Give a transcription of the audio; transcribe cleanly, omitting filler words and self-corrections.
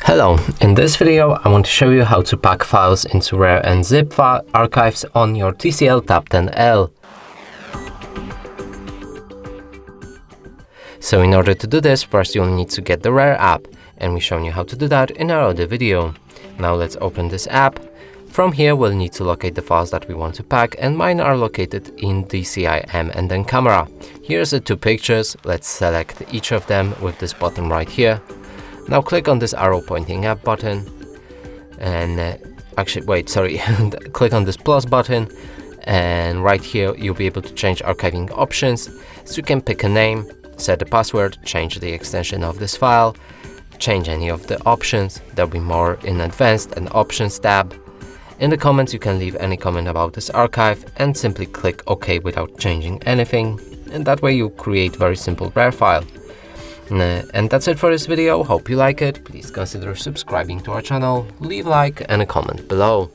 Hello, in this video I want to show you how to pack files into RAR and Zip archives on your TCL Tab 10L. So in order to do this, first you'll need to get the RAR app, and we've shown you how to do that in our other video. Now let's open this app. From here we'll need to locate the files that we want to pack, and mine are located in DCIM and then camera. Here's the two pictures. Let's select each of them with this button right here. Now click on this arrow pointing up button and click on this plus button, and right here you'll be able to change archiving options. So you can pick a name, set the password, change the extension of this file, change any of the options. There'll be more in advanced and options tab. In the comments you can leave any comment about this archive and simply click OK without changing anything, and that way you create very simple RAR file. And that's it for this video. Hope you like it. Please consider subscribing to our channel, leave a like and a comment below.